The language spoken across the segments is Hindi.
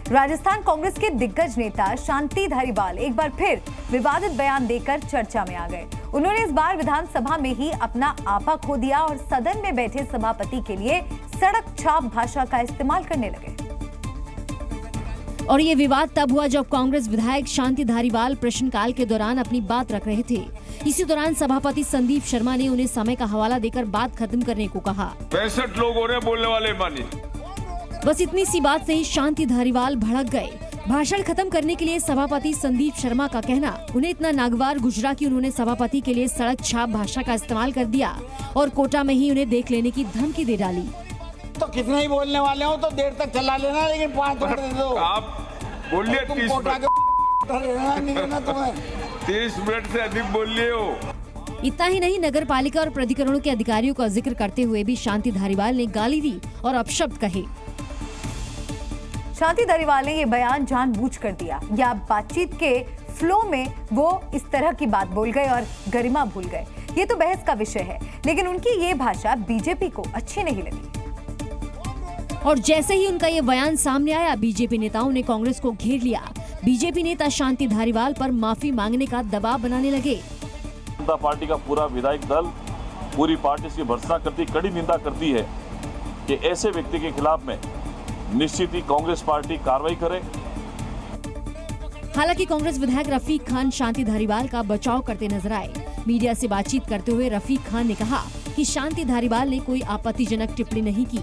राजस्थान कांग्रेस के दिग्गज नेता शांति धारीवाल एक बार फिर विवादित बयान देकर चर्चा में आ गए। उन्होंने इस बार विधानसभा में ही अपना आपा खो दिया और सदन में बैठे सभापति के लिए सड़क छाप भाषा का इस्तेमाल करने लगे। और ये विवाद तब हुआ जब कांग्रेस विधायक शांति धारीवाल प्रश्नकाल के दौरान अपनी बात रख रहे थे। इसी दौरान सभापति संदीप शर्मा ने उन्हें समय का हवाला देकर बात खत्म करने को कहा। 65 लोग हो रहे बोलने वाले मानी। बस इतनी सी बात से ही शांति धारीवाल भड़क गए। भाषण खत्म करने के लिए सभापति संदीप शर्मा का कहना उन्हें इतना नागवार गुजरा कि उन्होंने सभापति के लिए सड़क छाप भाषा का इस्तेमाल कर दिया और कोटा में ही उन्हें देख लेने की धमकी दे डाली। तो कितना ही बोलने वाले हो तो देर तक चला लेना, लेकिन 5 मिनट दे दो। आप बोलिए 30 मिनट से अधिक बोलिए हो। इतना ही नहीं, नगर पालिका और प्राधिकरणों के अधिकारियों का जिक्र करते हुए भी शांति धारीवाल ने गाली दी और अपशब्द कहे। शांति धारीवाल ने ये बयान जानबूझकर दिया या बातचीत के फ्लो में वो इस तरह की बात बोल गए और गरिमा भूल गए, ये तो बहस का विषय है, लेकिन उनकी ये भाषा बीजेपी को अच्छी नहीं लगी। और जैसे ही उनका ये बयान सामने आया, बीजेपी नेताओं ने कांग्रेस को घेर लिया। बीजेपी नेता शांति धारीवाल पर माफी मांगने का दबाव बनाने लगे। जनता पार्टी का पूरा विधायक दल, पूरी पार्टी इसकी भर्त्सना करती, कड़ी निंदा करती है कि ऐसे व्यक्ति के खिलाफ में निश्चित ही कांग्रेस पार्टी कार्रवाई करे। हालांकि कांग्रेस विधायक रफीक खान शांति धारीवाल का बचाव करते नजर आए। मीडिया से बातचीत करते हुए रफीक खान ने कहा कि शांति धारीवाल ने कोई आपत्तिजनक टिप्पणी नहीं की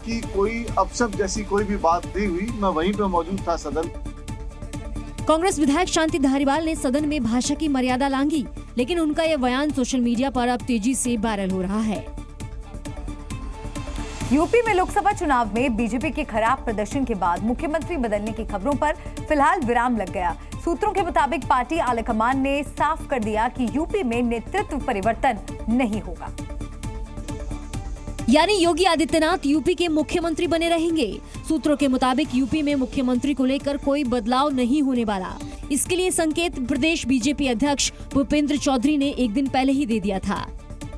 कि कोई अपशब्द जैसी कोई भी बात नहीं हुई। मैं वहीं पे मौजूद था सदन। कांग्रेस विधायक शांति धारीवाल ने सदन में भाषा की मर्यादा लांघी, लेकिन उनका यह बयान सोशल मीडिया पर अब तेजी से वायरल हो रहा है। यूपी में लोकसभा चुनाव में बीजेपी के खराब प्रदर्शन के बाद मुख्यमंत्री बदलने की खबरों पर फिलहाल विराम लग गया। सूत्रों के मुताबिक पार्टी आलाकमान ने साफ कर दिया कि यूपी में नेतृत्व परिवर्तन नहीं होगा, यानी योगी आदित्यनाथ यूपी के मुख्यमंत्री बने रहेंगे। सूत्रों के मुताबिक यूपी में मुख्यमंत्री को लेकर कोई बदलाव नहीं होने वाला। इसके लिए संकेत प्रदेश बीजेपी अध्यक्ष भूपेंद्र चौधरी ने एक दिन पहले ही दे दिया था।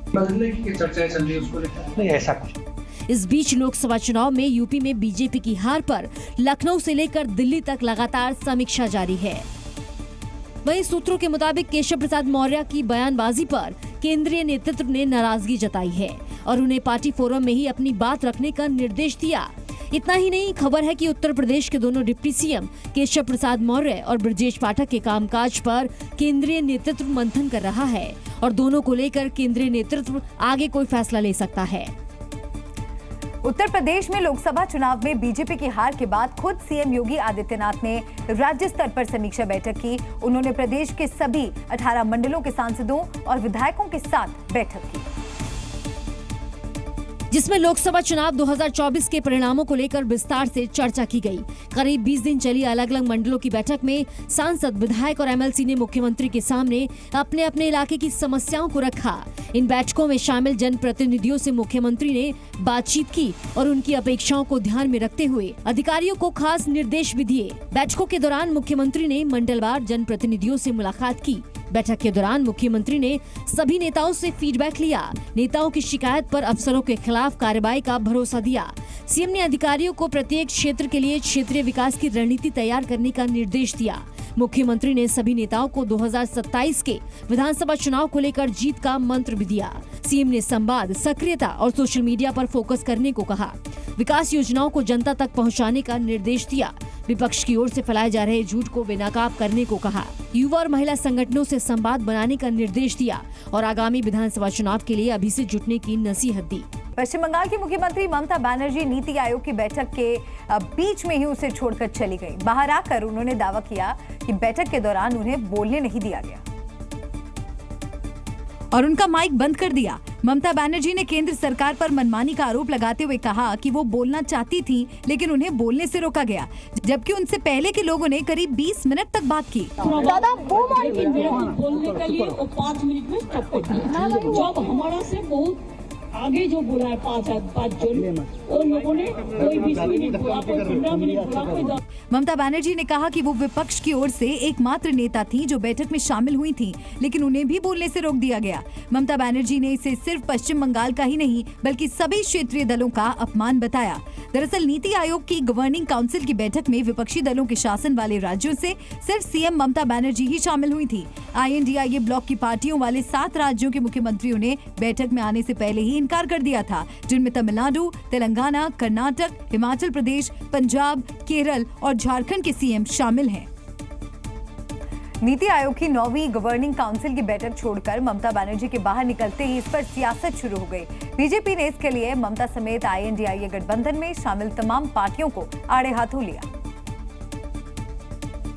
बदलने की चर्चाएं चल रही है, उसको लेकर नहीं ऐसा कुछ। इस बीच लोकसभा चुनाव में यूपी में बीजेपी की हार पर लखनऊ से लेकर दिल्ली तक लगातार समीक्षा जारी है। वहीं सूत्रों के मुताबिक केशव प्रसाद मौर्य की बयानबाजी पर केंद्रीय नेतृत्व ने नाराजगी जताई है और उन्हें पार्टी फोरम में ही अपनी बात रखने का निर्देश दिया। इतना ही नहीं, खबर है कि उत्तर प्रदेश के दोनों डिप्टी सीएम केशव प्रसाद मौर्य और ब्रजेश पाठक के कामकाज पर केंद्रीय नेतृत्व मंथन कर रहा है और दोनों को लेकर केंद्रीय नेतृत्व आगे कोई फैसला ले सकता है। उत्तर प्रदेश में लोकसभा चुनाव में बीजेपी की हार के बाद खुद सीएम योगी आदित्यनाथ ने राज्य स्तर पर समीक्षा बैठक की। उन्होंने प्रदेश के सभी 18 मंडलों के सांसदों और विधायकों के साथ बैठक की, जिसमें लोकसभा चुनाव 2024 के परिणामों को लेकर विस्तार से चर्चा की गई। करीब 20 दिन चली अलग अलग मंडलों की बैठक में सांसद, विधायक और एमएलसी ने मुख्यमंत्री के सामने अपने अपने इलाके की समस्याओं को रखा। इन बैठकों में शामिल जनप्रतिनिधियों से मुख्यमंत्री ने बातचीत की और उनकी अपेक्षाओं को ध्यान में रखते हुए अधिकारियों को खास निर्देश भी दिए। बैठकों के दौरान मुख्यमंत्री ने मंडलवार जनप्रतिनिधियों से मुलाकात की। बैठक के दौरान मुख्यमंत्री ने सभी नेताओं से फीडबैक लिया। नेताओं की शिकायत पर अफसरों के खिलाफ कार्रवाई का भरोसा दिया। सीएम ने अधिकारियों को प्रत्येक क्षेत्र के लिए क्षेत्रीय विकास की रणनीति तैयार करने का निर्देश दिया। मुख्यमंत्री ने सभी नेताओं को 2027 के विधानसभा चुनाव को लेकर जीत का मंत्र भी दिया। सीएम ने संवाद, सक्रियता और सोशल मीडिया पर फोकस करने को कहा। विकास योजनाओं को जनता तक पहुंचाने का निर्देश दिया। विपक्ष की ओर से फैलाए जा रहे झूठ को बेनकाब करने को कहा। युवा और महिला संगठनों से संवाद बनाने का निर्देश दिया और आगामी विधानसभा चुनाव के लिए अभी से जुटने की नसीहत दी। पश्चिम बंगाल की मुख्यमंत्री ममता बनर्जी नीति आयोग की बैठक के बीच में ही उसे छोड़कर चली गई। बाहर आकर उन्होंने दावा किया कि बैठक के दौरान उन्हें बोलने नहीं दिया गया और उनका माइक बंद कर दिया। ममता बनर्जी ने केंद्र सरकार पर मनमानी का आरोप लगाते हुए कहा कि वो बोलना चाहती थी, लेकिन उन्हें बोलने से रोका गया, जबकि उनसे पहले के लोगों ने करीब 20 मिनट तक बात की। दादा वो बोलने के लिए 5 मिनट में स्टॉप कर दिया। जब हमारा से बहुत आगे जो बोला है 5 जून, उन लोगों ने कोई भी नहीं बोला, कोई 15 मिनट बोला, कोई। ममता बनर्जी ने कहा कि वो विपक्ष की ओर से एकमात्र नेता थी जो बैठक में शामिल हुई थी, लेकिन उन्हें भी बोलने से रोक दिया गया। ममता बनर्जी ने इसे सिर्फ पश्चिम बंगाल का ही नहीं बल्कि सभी क्षेत्रीय दलों का अपमान बताया। दरअसल नीति आयोग की गवर्निंग काउंसिल की बैठक में विपक्षी दलों के शासन वाले राज्यों से सिर्फ सीएम ममता बनर्जी ही शामिल हुई थी। INDIA ब्लॉक की पार्टियों वाले 7 राज्यों के मुख्यमंत्रियों ने बैठक में आने से पहले ही इनकार कर दिया था, जिनमें तमिलनाडु, तेलंगाना, कर्नाटक, हिमाचल प्रदेश, पंजाब, केरल और झारखंड के सीएम शामिल हैं। नीति आयोग की 9वीं गवर्निंग काउंसिल की बैठक छोड़कर ममता बनर्जी के बाहर निकलते ही इस पर सियासत शुरू हो गई। बीजेपी ने इसके लिए ममता समेत INDIA गठबंधन में शामिल तमाम पार्टियों को आड़े हाथों लिया।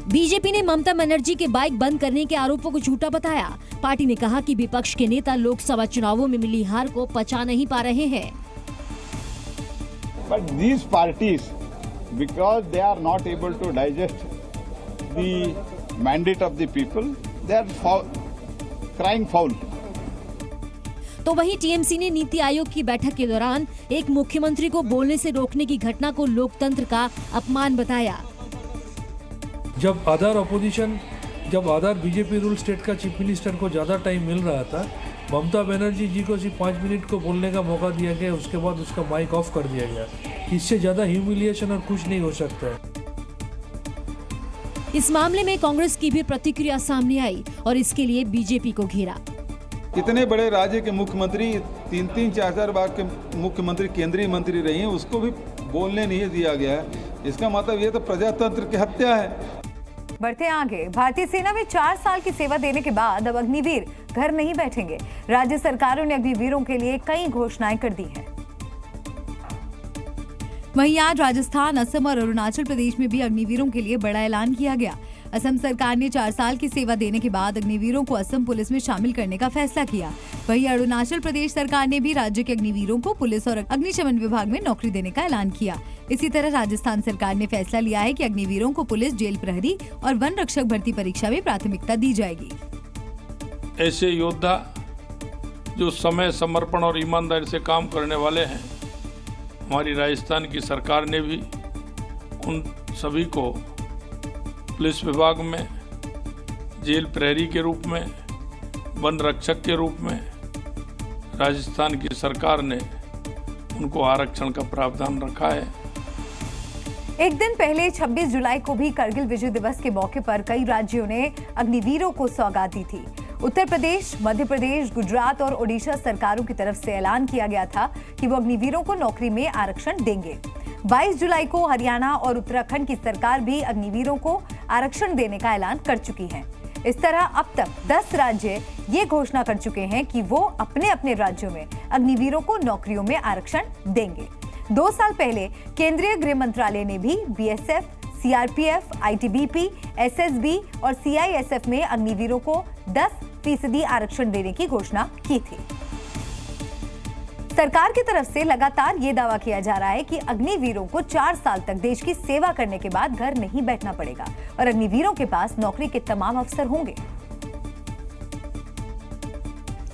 बीजेपी ने ममता बनर्जी के बाइक बंद करने के आरोपों को झूठा बताया। पार्टी ने कहा कि विपक्ष के नेता लोकसभा चुनावों में मिली हार को पचा नहीं पा रहे हैं। But these parties, because they are not able to digest the mandate of the people, they are crying foul. तो वहीं टीएमसी ने नीति आयोग की बैठक के दौरान एक मुख्यमंत्री को बोलने से रोकने की घटना को लोकतंत्र का अपमान बताया। जब आधार बीजेपी रूल स्टेट का चीफ मिनिस्टर को ज्यादा टाइम मिल रहा था, ममता बनर्जी जी को सिर्फ 5 मिनट को बोलने का मौका दिया गया, उसके बाद उसका माइक ऑफ कर दिया गया। इससे ज्यादा ह्यूमिलिएशन और कुछ नहीं हो सकता है। इस मामले में कांग्रेस की भी प्रतिक्रिया सामने आई और इसके लिए बीजेपी को घेरा। इतने बड़े राज्य के मुख्यमंत्री 3-3, 4-4 बार के मुख्यमंत्री केंद्रीय मंत्री रही हैं, उसको भी बोलने नहीं दिया गया है। इसका मतलब ये तो प्रजातंत्र की हत्या है। बढ़ते आगे, भारतीय सेना में 4 साल की सेवा देने के बाद अब अग्निवीर घर नहीं बैठेंगे। राज्य सरकारों ने अग्निवीरों के लिए कई घोषणाएं कर दी हैं। वहीं आज राजस्थान, असम और अरुणाचल प्रदेश में भी अग्निवीरों के लिए बड़ा ऐलान किया गया। असम सरकार ने 4 साल की सेवा देने के बाद अग्निवीरों को असम पुलिस में शामिल करने का फैसला किया। वहीं अरुणाचल प्रदेश सरकार ने भी राज्य के अग्निवीरों को पुलिस और अग्निशमन विभाग में नौकरी देने का ऐलान किया। इसी तरह राजस्थान सरकार ने फैसला लिया है कि अग्निवीरों को पुलिस, जेल प्रहरी और वन रक्षक भर्ती परीक्षा में प्राथमिकता दी जाएगी। ऐसे योद्धा जो समय, समर्पण और ईमानदारी से काम करने वाले हैं, हमारी राजस्थान की सरकार ने भी उन सभी को पुलिस विभाग में, जेल प्रहरी के रूप में, वन रक्षक के रूप में राजस्थान की सरकार ने उनको आरक्षण का प्रावधान रखा है। एक दिन पहले 26 जुलाई को भी करगिल विजय दिवस के मौके पर कई राज्यों ने अग्निवीरों को सौगात दी थी। उत्तर प्रदेश, मध्य प्रदेश, गुजरात और ओडिशा सरकारों की तरफ से ऐलान किया गया था कि वो अग्निवीरों को नौकरी में आरक्षण देंगे। 22 जुलाई को हरियाणा और उत्तराखंड की सरकार भी अग्निवीरों को आरक्षण देने का ऐलान कर चुकी है। इस तरह अब तक 10 राज्य ये घोषणा कर चुके हैं कि वो अपने अपने राज्यों में अग्निवीरों को नौकरियों में आरक्षण देंगे। 2 साल पहले केंद्रीय गृह मंत्रालय ने भी BSF, CRPF, ITBP, SSB और CISF में अग्निवीरों को 10% आरक्षण देने की घोषणा की थी। सरकार की तरफ से लगातार ये दावा किया जा रहा है कि अग्निवीरों को 4 साल तक देश की सेवा करने के बाद घर नहीं बैठना पड़ेगा और अग्निवीरों के पास नौकरी के तमाम अवसर होंगे।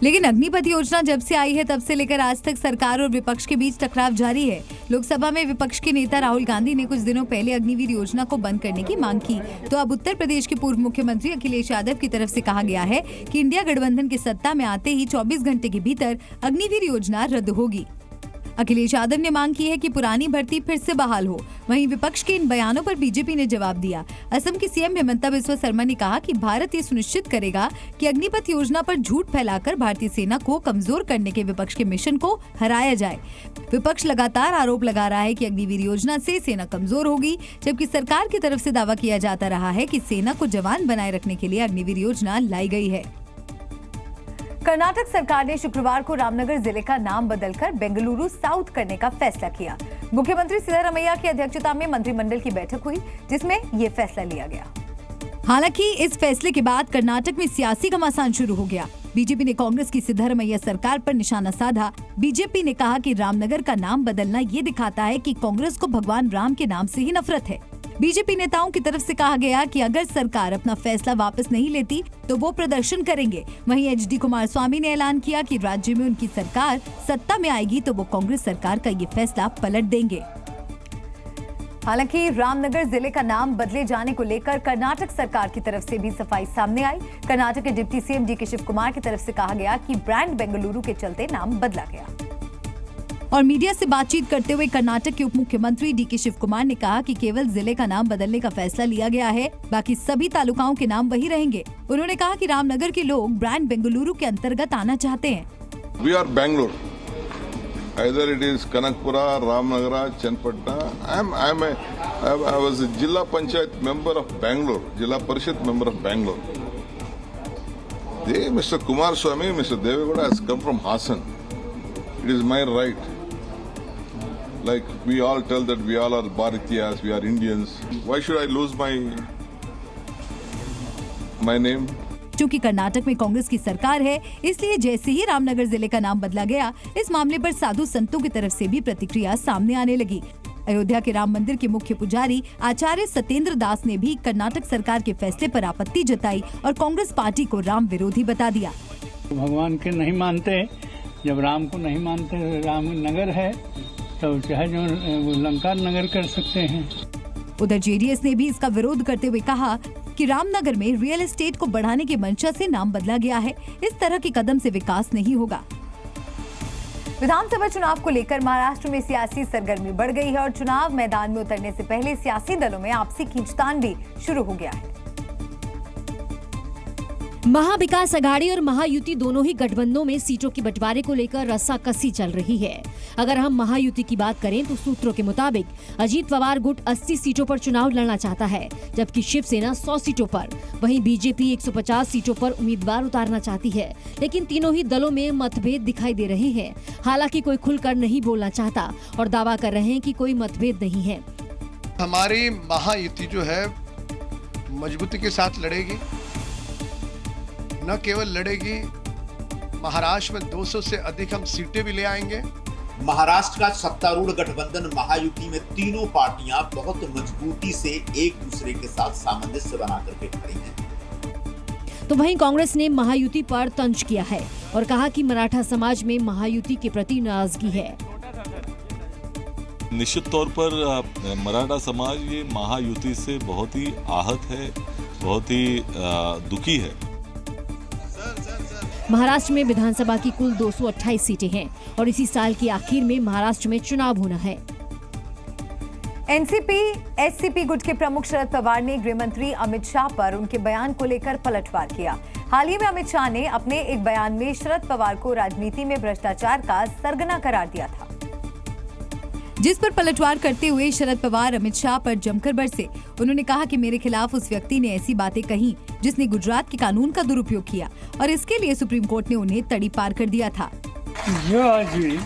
लेकिन अग्निपथ योजना जब से आई है तब से लेकर आज तक सरकार और विपक्ष के बीच टकराव जारी है। लोकसभा में विपक्ष के नेता राहुल गांधी ने कुछ दिनों पहले अग्निवीर योजना को बंद करने की मांग की, तो अब उत्तर प्रदेश के पूर्व मुख्यमंत्री अखिलेश यादव की तरफ से कहा गया है कि इंडिया गठबंधन की सत्ता में आते ही 24 घंटे के भीतर अग्निवीर योजना रद्द होगी। अखिलेश यादव ने मांग की है कि पुरानी भर्ती फिर से बहाल हो। वहीं विपक्ष के इन बयानों पर बीजेपी ने जवाब दिया। असम की सीएम हेमंता बिस्वा शर्मा ने कहा कि भारत ये सुनिश्चित करेगा कि अग्निपथ योजना पर झूठ फैलाकर भारतीय सेना को कमजोर करने के विपक्ष के मिशन को हराया जाए। विपक्ष लगातार आरोप लगा रहा है कि अग्निवीर योजना से सेना कमजोर होगी, जबकि सरकार की तरफ से दावा किया जाता रहा है कि सेना को जवान बनाए रखने के लिए अग्निवीर योजना लाई गई है। कर्नाटक सरकार ने शुक्रवार को रामनगर जिले का नाम बदलकर बेंगलुरु साउथ करने का फैसला किया। मुख्यमंत्री सिद्धरामैया की अध्यक्षता में मंत्रिमंडल की बैठक हुई, जिसमें ये फैसला लिया गया। हालांकि इस फैसले के बाद कर्नाटक में सियासी घमासान शुरू हो गया। बीजेपी ने कांग्रेस की सिद्धरामैया सरकार पर निशाना साधा। बीजेपी ने कहा कि रामनगर का नाम बदलना ये दिखाता है कि कांग्रेस को भगवान राम के नाम से ही नफरत है। बीजेपी नेताओं की तरफ से कहा गया कि अगर सरकार अपना फैसला वापस नहीं लेती तो वो प्रदर्शन करेंगे। वहीं एचडी कुमारस्वामी ने ऐलान किया कि राज्य में उनकी सरकार सत्ता में आएगी तो वो कांग्रेस सरकार का ये फैसला पलट देंगे। हालांकि रामनगर जिले का नाम बदले जाने को लेकर कर्नाटक सरकार की तरफ से भी सफाई सामने आई। कर्नाटक के deputy CM D K Shivakumar की तरफ से कहा गया कि ब्रांड बेंगलुरु के चलते नाम बदला गया। और मीडिया से बातचीत करते हुए कर्नाटक के उप मुख्यमंत्री डीके शिव कुमार ने कहा कि केवल जिले का नाम बदलने का फैसला लिया गया है, बाकी सभी तालुकाओं के नाम वही रहेंगे। उन्होंने कहा कि रामनगर के लोग ब्रांड बेंगलुरु के अंतर्गत आना चाहते हैं। We are Bangalore. Either it is Kanakpura, Ramnagara, Chenpatna. I was a Jilla Panchayat member of Bangalore, Jilla Parishad member of Bangalore. Mr. Kumaraswamy, Mr. Devegowda has come from Hassan. It is my right. Like we all tell that we all are Bharatiyas, we are Indians. Why should I lose my name? चूंकि कर्नाटक में कांग्रेस की सरकार है, इसलिए जैसे ही रामनगर जिले का नाम बदला गया, इस मामले पर साधु संतों की तरफ से भी प्रतिक्रिया सामने आने लगी। अयोध्या के राम मंदिर के मुख्य पुजारी आचार्य सत्येंद्र दास ने भी कर्नाटक सरकार के फैसले पर आपत्ति जताई और कांग्रेस पार्टी को राम विरोधी बता दिया। भगवान के नहीं मानते, जब राम को नहीं मानते, राम नगर है तो चाहे जो लंका नगर कर सकते हैं। उधर जेडीएस ने भी इसका विरोध करते हुए कहा कि रामनगर में रियल एस्टेट को बढ़ाने की मंशा से नाम बदला गया है। इस तरह के कदम से विकास नहीं होगा। विधानसभा चुनाव को लेकर महाराष्ट्र में सियासी सरगर्मी बढ़ गई है और चुनाव मैदान में उतरने से पहले सियासी दलों में आपसी खींचतान भी शुरू हो गया है। महाविकास अघाड़ी और महायुति दोनों ही गठबंधनों में सीटों के बंटवारे को लेकर रस्साकसी चल रही है। अगर हम महायुति की बात करें तो सूत्रों के मुताबिक अजीत पवार गुट 80 सीटों पर चुनाव लड़ना चाहता है, जबकि शिवसेना 100 सीटों पर, वहीं बीजेपी 150 सीटों पर उम्मीदवार उतारना चाहती है। लेकिन तीनों ही दलों में मतभेद दिखाई दे रहे हैं। हालांकि कोई खुलकर नहीं बोलना चाहता और दावा कर रहे हैं कि कोई मतभेद नहीं है। हमारी महायुति जो है मजबूती के साथ लड़ेगी, न केवल लड़ेगी, महाराष्ट्र में 200 से अधिक हम सीटें भी ले आएंगे। महाराष्ट्र का सत्तारूढ़ गठबंधन महायुति में तीनों पार्टियां बहुत मजबूती से एक दूसरे के साथ सामंजस्य बना करके खड़ी हैं। तो वहीं कांग्रेस ने महायुति पर तंज किया है और कहा कि मराठा समाज में महायुति के प्रति नाराजगी है। निश्चित तौर पर मराठा समाज ये महायुति से बहुत ही आहत है, बहुत ही दुखी है। महाराष्ट्र में विधानसभा की कुल 228 सीटें हैं और इसी साल के आखिर में महाराष्ट्र में चुनाव होना है। एनसीपी एससीपी गुट के प्रमुख शरद पवार ने गृह मंत्री अमित शाह पर उनके बयान को लेकर पलटवार किया। हाल ही में अमित शाह ने अपने एक बयान में शरद पवार को राजनीति में भ्रष्टाचार का सरगना करार दिया था, जिस पर पलटवार करते हुए शरद पवार अमित शाह पर जमकर बरसे। उन्होंने कहा कि मेरे खिलाफ उस व्यक्ति ने ऐसी बातें कही जिसने गुजरात के कानून का दुरुपयोग किया और इसके लिए सुप्रीम कोर्ट ने उन्हें तड़ी पार कर दिया था। जो आदमी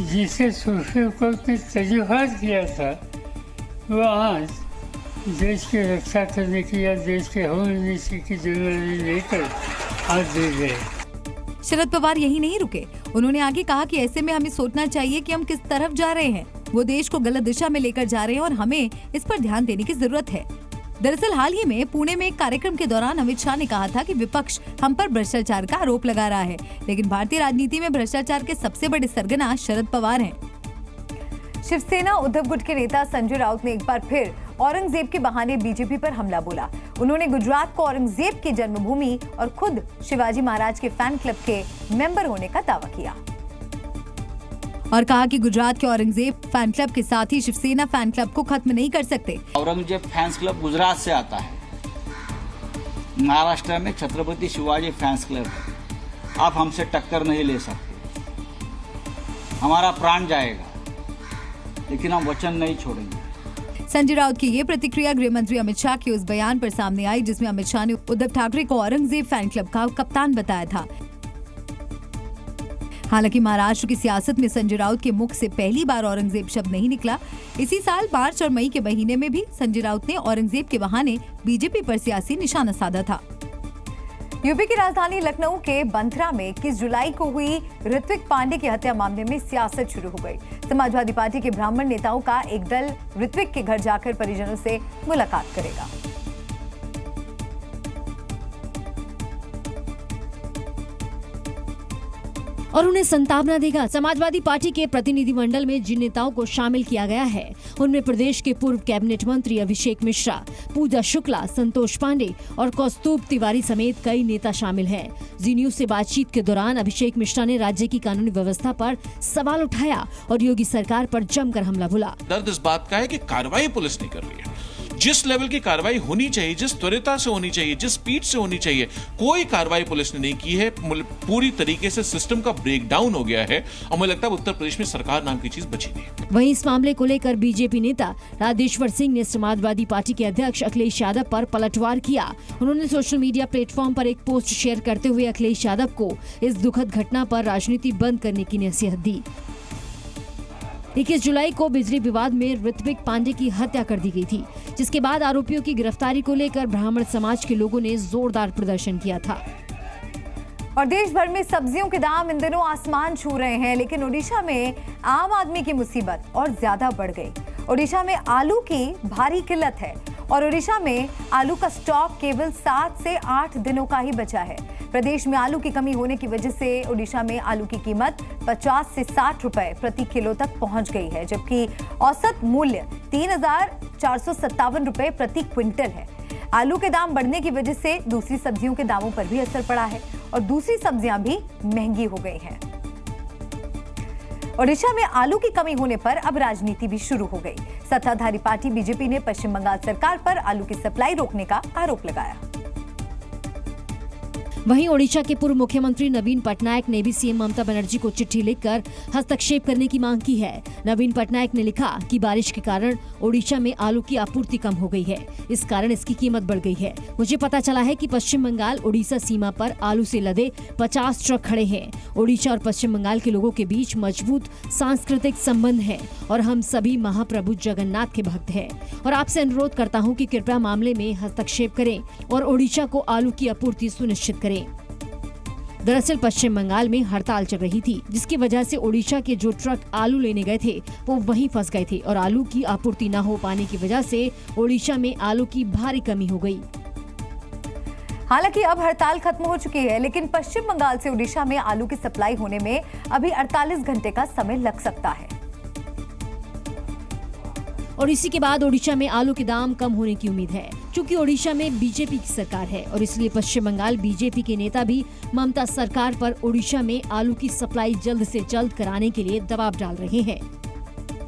जिसे सुप्रीम कोर्ट ने तजुर्बा किया था, वो आज देश की रक्षा करने की या देश के होम मिनिस्ट्री की जिम्मेदारी लेकर हाथ दे गए। शरद पवार यही नहीं रुके, उन्होंने आगे कहा कि ऐसे में हमें सोचना चाहिए कि हम किस तरफ जा रहे हैं। वो देश को गलत दिशा में लेकर जा रहे हैं और हमें इस पर ध्यान देने की जरूरत है। दरअसल हाल ही में पुणे में एक कार्यक्रम के दौरान अमित शाह ने कहा था कि विपक्ष हम पर भ्रष्टाचार का आरोप लगा रहा है, लेकिन भारतीय राजनीति में भ्रष्टाचार के सबसे बड़े सरगना शरद पवार हैं। शिवसेना उद्धव गुट के नेता संजय राउत ने एक बार फिर औरंगजेब के बहाने बीजेपी पर हमला बोला। उन्होंने गुजरात को औरंगजेब की जन्मभूमि और खुद शिवाजी महाराज के फैन क्लब के मेंबर होने का दावा किया और कहा कि गुजरात के औरंगजेब फैन क्लब के साथ ही शिवसेना फैन क्लब को खत्म नहीं कर सकते। औरंगजेब फैंस क्लब गुजरात से आता है, महाराष्ट्र में छत्रपति शिवाजी फैंस क्लब है। आप हमसे टक्कर नहीं ले सकते, हमारा प्राण जाएगा लेकिन हम वचन नहीं छोड़ेंगे। संजय राउत की ये प्रतिक्रिया गृह मंत्री अमित शाह के उस बयान पर सामने आई जिसमें अमित शाह ने उद्धव ठाकरे को औरंगजेब फैन क्लब का कप्तान बताया था। हालांकि महाराष्ट्र की सियासत में संजय राउत के मुख से पहली बार औरंगजेब शब्द नहीं निकला। इसी साल मार्च और मई के महीने में भी संजय राउत ने औरंगजेब के बहाने बीजेपी पर सियासी निशाना साधा था। यूपी की राजधानी लखनऊ के बंथरा में 21 जुलाई को हुई ऋत्विक पांडे की हत्या मामले में सियासत शुरू हो गई। समाजवादी पार्टी के ब्राह्मण नेताओं का एक दल ऋत्विक के घर जाकर परिजनों से मुलाकात करेगा। और उन्हें संतावना देगा। समाजवादी पार्टी के प्रतिनिधिमंडल में जिन नेताओं को शामिल किया गया है उनमें प्रदेश के पूर्व कैबिनेट मंत्री अभिषेक मिश्रा, पूजा शुक्ला, संतोष पांडे और कौस्तुभ तिवारी समेत कई नेता शामिल हैं। जी न्यूज से बातचीत के दौरान अभिषेक मिश्रा ने राज्य की कानूनी व्यवस्था पर सवाल उठाया और योगी सरकार पर जमकर हमला बोला। दर्द इस बात का है कि कार्रवाई पुलिस नहीं कर रही है। जिस लेवल की कार्रवाई होनी चाहिए, जिस त्वरितता से होनी चाहिए, जिस स्पीड से होनी चाहिए, कोई कार्रवाई पुलिस ने नहीं की है। पूरी तरीके से सिस्टम का ब्रेकडाउन हो गया है और मुझे लगता है उत्तर प्रदेश में सरकार नाम की चीज बची नहीं। वहीं इस मामले को लेकर बीजेपी नेता राजेश्वर सिंह ने समाजवादी पार्टी के अध्यक्ष अखिलेश यादव पर पलटवार किया। उन्होंने सोशल मीडिया प्लेटफॉर्म पर एक पोस्ट शेयर करते हुए अखिलेश यादव को इस दुखद घटना पर राजनीति बंद करने की नसीहत दी। 21 जुलाई को बिजली विवाद में ऋत्विक पांडे की हत्या कर दी गई थी, जिसके बाद आरोपियों की गिरफ्तारी को लेकर ब्राह्मण समाज के लोगों ने जोरदार प्रदर्शन किया था। और देश भर में सब्जियों के दाम इन दिनों आसमान छू रहे हैं, लेकिन ओडिशा में आम आदमी की मुसीबत और ज्यादा बढ़ गई। ओडिशा में आलू की भारी किल्लत है और ओडिशा में आलू का स्टॉक केवल 7 से 8 दिनों का ही बचा है। प्रदेश में आलू की कमी होने की वजह से ओडिशा में आलू की कीमत 50 से 60 रुपए प्रति किलो तक पहुंच गई है, जबकि औसत मूल्य 3,457 रुपए प्रति क्विंटल है। आलू के दाम बढ़ने की वजह से दूसरी सब्जियों के दामों पर भी असर पड़ा है और दूसरी सब्जियां भी महंगी हो गई हैं। ओडिशा में आलू की कमी होने पर अब राजनीति भी शुरू हो गई। सत्ताधारी पार्टी बीजेपी ने पश्चिम बंगाल सरकार पर आलू की सप्लाई रोकने का आरोप लगाया। वहीं ओडिशा के पूर्व मुख्यमंत्री नवीन पटनायक ने भी सीएम ममता बनर्जी को चिट्ठी लिखकर हस्तक्षेप करने की मांग की है। नवीन पटनायक ने लिखा कि बारिश के कारण ओडिशा में आलू की आपूर्ति कम हो गई है, इस कारण इसकी कीमत बढ़ गई है। मुझे पता चला है कि पश्चिम बंगाल ओडिशा सीमा पर आलू से लदे 50 ट्रक खड़े हैं। ओडिशा और पश्चिम बंगाल के लोगों के बीच मजबूत सांस्कृतिक संबंध है और हम सभी महाप्रभु जगन्नाथ के भक्त हैं और आपसे अनुरोध करता हूँ कि कृपया मामले में हस्तक्षेप करें और ओडिशा को आलू की आपूर्ति सुनिश्चित करें। दरअसल पश्चिम बंगाल में हड़ताल चल रही थी, जिसकी वजह से ओडिशा के जो ट्रक आलू लेने गए थे वो वहीं फंस गए थे और आलू की आपूर्ति न हो पाने की वजह से ओडिशा में आलू की भारी कमी हो गई। हालांकि अब हड़ताल खत्म हो चुकी है, लेकिन पश्चिम बंगाल से ओडिशा में आलू की सप्लाई होने में अभी 48 घंटे का समय लग सकता है और इसी के बाद ओडिशा में आलू के दाम कम होने की उम्मीद है। क्योंकि ओडिशा में बीजेपी की सरकार है और इसलिए पश्चिम बंगाल बीजेपी के नेता भी ममता सरकार पर ओडिशा में आलू की सप्लाई जल्द से जल्द कराने के लिए दबाव डाल रहे हैं।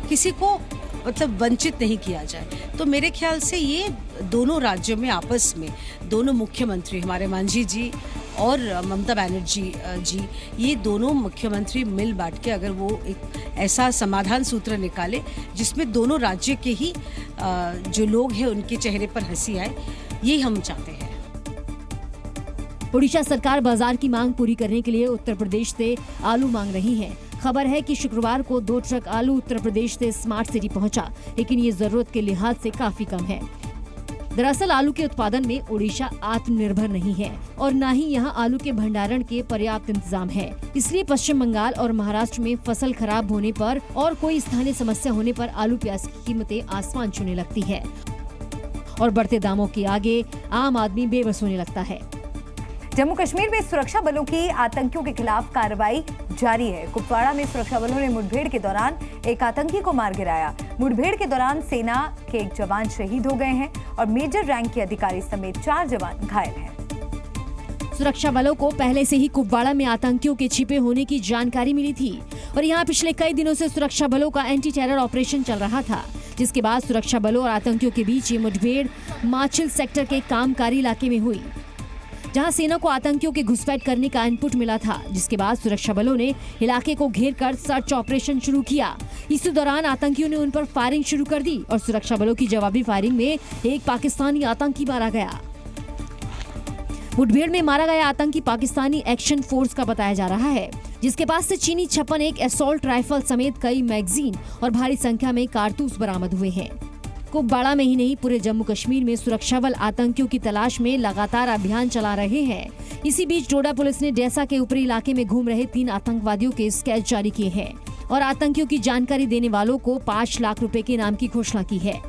किसी को मतलब वंचित नहीं किया जाए, तो मेरे ख्याल से ये दोनों राज्यों में आपस में दोनों मुख्यमंत्री हमारे मांझी जी और ममता बनर्जी जी, ये दोनों मुख्यमंत्री मिल बांट के अगर वो एक ऐसा समाधान सूत्र निकाले जिसमें दोनों राज्य के ही जो लोग हैं उनके चेहरे पर हंसी आए, ये हम चाहते हैं। ओडिशा सरकार बाजार की मांग पूरी करने के लिए उत्तर प्रदेश से आलू मांग रही है। खबर है कि शुक्रवार को 2 ट्रक आलू उत्तर प्रदेश से स्मार्ट सिटी पहुंचा, लेकिन ये जरूरत के लिहाज से काफी कम है। दरअसल आलू के उत्पादन में ओडिशा आत्मनिर्भर नहीं है और न ही यहाँ आलू के भंडारण के पर्याप्त इंतजाम है। इसलिए पश्चिम बंगाल और महाराष्ट्र में फसल खराब होने पर और कोई स्थानीय समस्या होने पर आलू प्याज की कीमतें आसमान छूने लगती है और बढ़ते दामों के आगे आम आदमी बेबस होने लगता है। जम्मू कश्मीर में सुरक्षा बलों की आतंकियों के खिलाफ कार्रवाई जारी है। कुपवाड़ा में सुरक्षा बलों ने मुठभेड़ के दौरान एक आतंकी को मार गिराया। मुठभेड़ के दौरान सेना के एक जवान शहीद हो गए हैं और मेजर रैंक के अधिकारी समेत 4 जवान घायल हैं। सुरक्षा बलों को पहले से ही कुपवाड़ा में आतंकियों के छिपे होने की जानकारी मिली थी और यहाँ पिछले कई दिनों से सुरक्षा बलों का एंटी टेरर ऑपरेशन चल रहा था, जिसके बाद सुरक्षा बलों और आतंकियों के बीच ये मुठभेड़ माचिल सेक्टर के कामकारी इलाके में हुई, जहां सेना को आतंकियों के घुसपैठ करने का इनपुट मिला था, जिसके बाद सुरक्षा बलों ने इलाके को घेर कर सर्च ऑपरेशन शुरू किया। इसी दौरान आतंकियों ने उन पर फायरिंग शुरू कर दी और सुरक्षा बलों की जवाबी फायरिंग में एक पाकिस्तानी आतंकी मारा गया। मुठभेड़ में मारा गया आतंकी पाकिस्तानी एक्शन फोर्स का बताया जा रहा है, जिसके पास से चीनी 56 एक असॉल्ट राइफल समेत कई मैगजीन और भारी संख्या में कारतूस बरामद हुए हैं। कुपवाड़ा में ही नहीं पूरे जम्मू कश्मीर में सुरक्षा बल आतंकियों की तलाश में लगातार अभियान चला रहे हैं। इसी बीच डोडा पुलिस ने डेसा के ऊपरी इलाके में घूम रहे 3 आतंकवादियों के स्केच जारी किए हैं और आतंकियों की जानकारी देने वालों को 5 लाख रुपए के इनाम की घोषणा की है।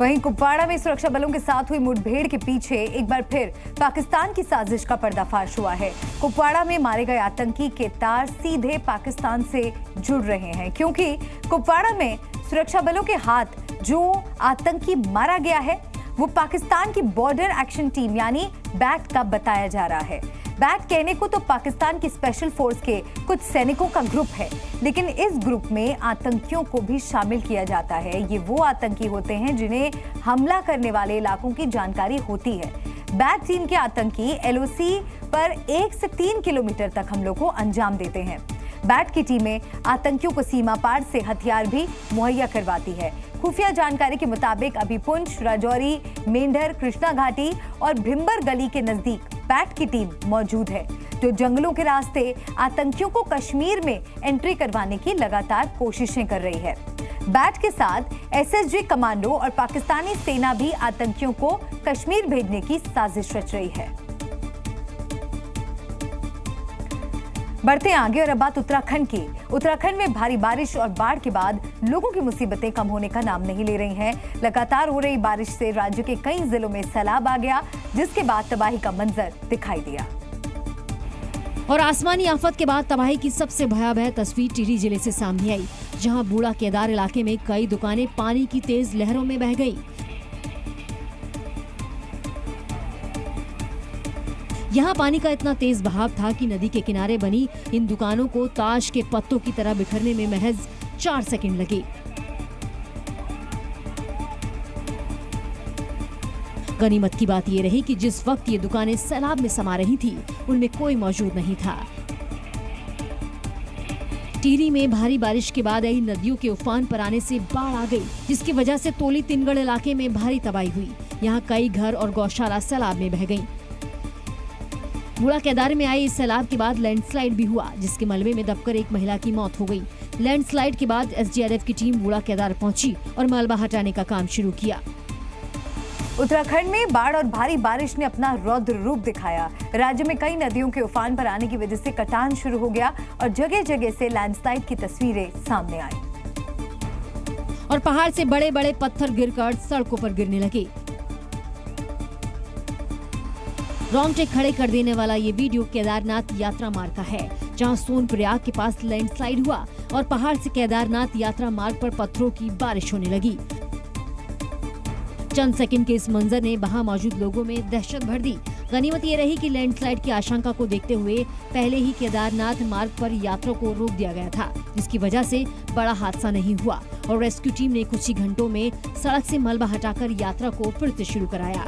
वहीं कुपवाड़ा में सुरक्षा बलों के साथ हुई मुठभेड़ के पीछे एक बार फिर पाकिस्तान की साजिश का पर्दाफाश हुआ है। कुपवाड़ा में मारे गए आतंकी के तार सीधे पाकिस्तान से जुड़ रहे हैं, क्योंकि कुपवाड़ा में सुरक्षा बलों के हाथ जो आतंकी मारा गया है वो पाकिस्तान की बॉर्डर एक्शन टीम यानी बैट का बताया जा रहा है। बैट कहने को तो पाकिस्तान की स्पेशल फोर्स के कुछ सैनिकों का ग्रुप है, लेकिन इस ग्रुप में आतंकियों को भी शामिल किया जाता है। ये वो आतंकी होते हैं जिन्हें हमला करने वाले इलाकों की जानकारी होती है। बैट टीम के आतंकी एलओसी पर 1 से 3 किलोमीटर तक हमलों को अंजाम देते हैं। बैट की टीमें आतंकियों को सीमा पार से हथियार भी मुहैया करवाती है। खुफिया जानकारी के मुताबिक अभी पुंछ, राजौरी, मेंढर, कृष्णा घाटी और भिंबर गली के नजदीक बैट की टीम मौजूद है, जो जंगलों के रास्ते आतंकियों को कश्मीर में एंट्री करवाने की लगातार कोशिशें कर रही है। बैट के साथ एसएसजी कमांडो और पाकिस्तानी सेना भी आतंकियों को कश्मीर भेजने की साजिश रच रही है। बढ़ते आगे और अब बात उत्तराखंड की। उत्तराखंड में भारी बारिश और बाढ़ के बाद लोगों की मुसीबतें कम होने का नाम नहीं ले रही हैं। लगातार हो रही बारिश से राज्य के कई जिलों में सैलाब आ गया, जिसके बाद तबाही का मंजर दिखाई दिया। और आसमानी आफत के बाद तबाही की सबसे भयावह तस्वीर टिहरी जिले से सामने आई, जहां बूढ़ा केदार इलाके में कई दुकानें पानी की तेज लहरों में बह गई। यहाँ पानी का इतना तेज बहाव था कि नदी के किनारे बनी इन दुकानों को ताश के पत्तों की तरह बिखरने में महज 4 सेकंड लगे। गनीमत की बात ये रही कि जिस वक्त ये दुकानें सैलाब में समा रही थी, उनमें कोई मौजूद नहीं था। टिहरी में भारी बारिश के बाद आई नदियों के उफान पर आने से बाढ़ आ गई, जिसकी वजह से तोली तिनगढ़ इलाके में भारी तबाही हुई। यहाँ कई घर और गौशाला सैलाब में बह गईं। बूढ़ा केदार में आई इस सैलाब के बाद लैंडस्लाइड भी हुआ, जिसके मलबे में दबकर एक महिला की मौत हो गई। लैंडस्लाइड के बाद एसडीआरएफ की टीम बूढ़ा केदार पहुंची और मलबा हटाने का काम शुरू किया। उत्तराखंड में बाढ़ और भारी बारिश ने अपना रौद्र रूप दिखाया। राज्य में कई नदियों के उफान पर आने की वजह से कटान शुरू हो गया और जगह जगह से लैंडस्लाइड की तस्वीरें सामने आई और पहाड़ से बड़े बड़े पत्थर गिरकर सड़कों पर गिरने लगे। रोंगटे खड़े कर देने वाला ये वीडियो केदारनाथ यात्रा मार्ग का है, जहां सोनप्रयाग के पास लैंडस्लाइड हुआ और पहाड़ से केदारनाथ यात्रा मार्ग पर पत्थरों की बारिश होने लगी। चंद सेकंड के इस मंजर ने वहां मौजूद लोगों में दहशत भर दी। गनीमत ये रही कि लैंडस्लाइड की आशंका को देखते हुए पहले ही केदारनाथ मार्ग पर यात्रा को रोक दिया गया था, जिसकी वजह से बड़ा हादसा नहीं हुआ और रेस्क्यू टीम ने कुछ ही घंटों में सड़क से मलबा हटाकर यात्रा को फिर से शुरू कराया।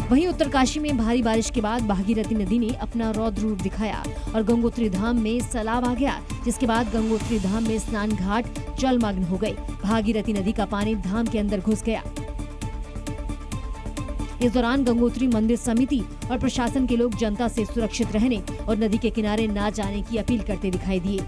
वहीं उत्तरकाशी में भारी बारिश के बाद भागीरथी नदी ने अपना रौद्र रूप दिखाया और गंगोत्री धाम में सैलाब आ गया, जिसके बाद गंगोत्री धाम में स्नान घाट जलमग्न हो गए। भागीरथी नदी का पानी धाम के अंदर घुस गया। इस दौरान गंगोत्री मंदिर समिति और प्रशासन के लोग जनता से सुरक्षित रहने और नदी के किनारे न जाने की अपील करते दिखाई दिए।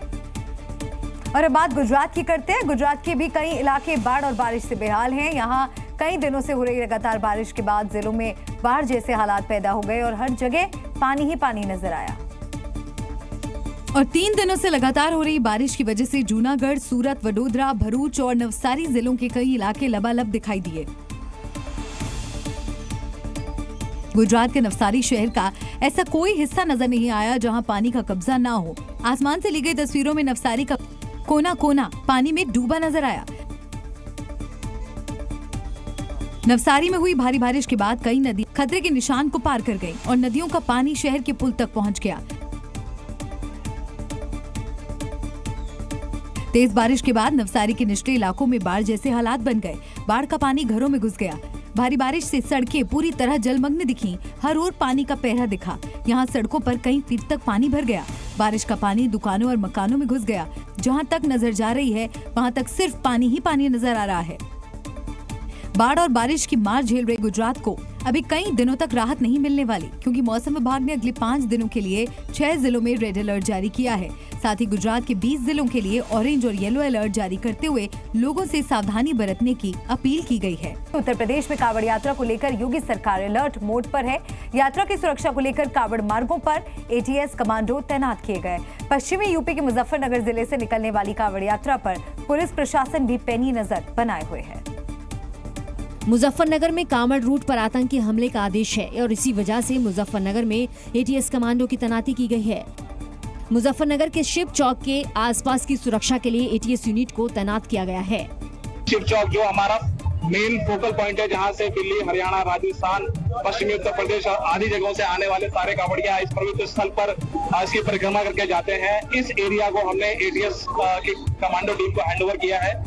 और अब बात गुजरात की करते हैं। गुजरात के भी कई इलाके बाढ़ और बारिश से बेहाल हैं। यहाँ कई दिनों से हो रही लगातार बारिश के बाद जिलों में बाढ़ जैसे हालात पैदा हो गए और हर जगह पानी ही पानी नजर आया। और 3 दिनों से लगातार हो रही बारिश की वजह से जूनागढ़, सूरत, वडोदरा, भरूच और नवसारी जिलों के कई इलाके लबालब दिखाई दिए। गुजरात के नवसारी शहर का ऐसा कोई हिस्सा नजर नहीं आया जहां पानी का कब्जा ना हो। आसमान से ली गई तस्वीरों में नवसारी का कोना कोना पानी में डूबा नजर आया। नवसारी में हुई भारी बारिश के बाद कई नदी खतरे के निशान को पार कर गई और नदियों का पानी शहर के पुल तक पहुंच गया। तेज बारिश के बाद नवसारी के निचले इलाकों में बाढ़ जैसे हालात बन गए। बाढ़ का पानी घरों में घुस गया। भारी बारिश से सड़कें पूरी तरह जलमग्न दिखी। हर ओर पानी का पहरा दिखा। यहाँ सड़कों पर कई फीट तक पानी भर गया। बारिश का पानी दुकानों और मकानों में घुस गया। जहाँ तक नजर जा रही है वहाँ तक सिर्फ पानी ही पानी नजर आ रहा है। बाढ़ और बारिश की मार झेल रहे गुजरात को अभी कई दिनों तक राहत नहीं मिलने वाली, क्योंकि मौसम विभाग ने अगले 5 दिनों के लिए 6 जिलों में रेड अलर्ट जारी किया है। साथ ही गुजरात के 20 जिलों के लिए ऑरेंज और येलो अलर्ट जारी करते हुए लोगों से सावधानी बरतने की अपील की गई है। उत्तर प्रदेश में कांवड़ यात्रा को लेकर योगी सरकार अलर्ट मोड पर है। यात्रा की सुरक्षा को लेकर कांवड़ मार्गों पर एटीएस कमांडो तैनात किए गए। पश्चिमी यूपी के मुजफ्फरनगर जिले से निकलने वाली कांवड़ यात्रा पर पुलिस प्रशासन भी पैनी नजर बनाए हुए है। मुजफ्फरनगर में कांवड़ रूट पर आतंकी हमले का आदेश है और इसी वजह से मुजफ्फरनगर में एटीएस कमांडो की तैनाती की गई है। मुजफ्फरनगर के शिव चौक के आसपास की सुरक्षा के लिए एटीएस यूनिट को तैनात किया गया है। शिव चौक जो हमारा मेन फोकल पॉइंट है, जहां से दिल्ली, हरियाणा, राजस्थान, पश्चिमी उत्तर प्रदेश और आदि जगहों से आने वाले सारे कांवड़िया इस पवित्र स्थल पर इसकी परिक्रमा करके जाते हैं। इस एरिया को हमने एटीएस की कमांडो टीम को हैंडओवर किया है।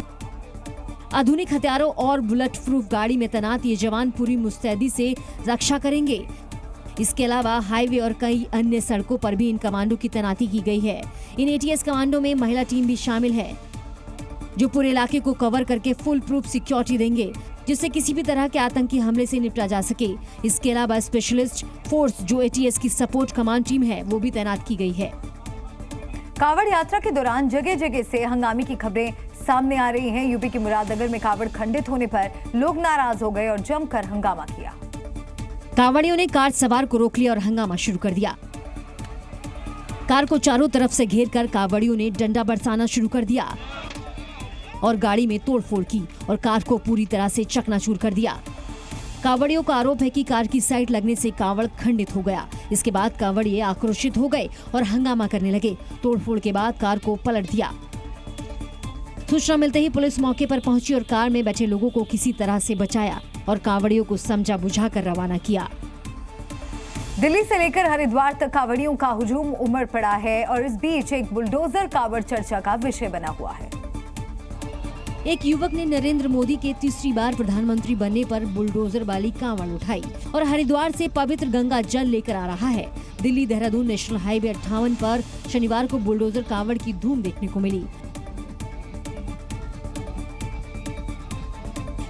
आधुनिक हथियारों और बुलेट प्रूफ गाड़ी में तैनात ये जवान पूरी मुस्तैदी से रक्षा करेंगे। इसके अलावा हाईवे और कई अन्य सड़कों पर भी इन कमांडो की तैनाती की गई है। इन एटीएस कमांडो में महिला टीम भी शामिल है, जो पूरे इलाके को कवर करके फुल प्रूफ सिक्योरिटी देंगे, जिससे किसी भी तरह के आतंकी हमले से निपटा जा सके। इसके अलावा स्पेशलिस्ट फोर्स जो एटीएस की सपोर्ट कमांड टीम है, वो भी तैनात की गई है। कांवड़ यात्रा के दौरान जगह जगह से हंगामे की खबरें सामने आ रही हैं। यूपी के मुरादनगर में कांवड़ खंडित होने पर लोग नाराज हो गए और जमकर हंगामा किया। कांवड़ियों ने कार सवार को रोक लिया और हंगामा शुरू कर दिया। कार को चारों तरफ से घेरकर कांवड़ियों ने डंडा बरसाना शुरू कर दिया और गाड़ी में तोड़फोड़ की और कार को पूरी तरह से चकनाचूर कर दिया। कांवड़ियों का आरोप है कि कार की साइड लगने से कांवड़ खंडित हो गया। इसके बाद कांवड़िए आक्रोशित हो गए और हंगामा करने लगे। तोड़फोड़ के बाद कार को पलट दिया। सूचना मिलते ही पुलिस मौके पर पहुंची और कार में बैठे लोगों को किसी तरह से बचाया और कांवड़ियों को समझा बुझाकर रवाना किया। दिल्ली से लेकर हरिद्वार तक कांवड़ियों का हुजूम उमड़ पड़ा है और इस बीच एक बुलडोजर कांवड़ चर्चा का विषय बना हुआ है। एक युवक ने नरेंद्र मोदी के तीसरी बार प्रधानमंत्री बनने पर बुलडोजर वाली कांवड़ उठाई और हरिद्वार से पवित्र गंगा जल लेकर आ रहा है। दिल्ली देहरादून नेशनल हाईवे 58 पर शनिवार को बुलडोजर कांवड़ की धूम देखने को मिली।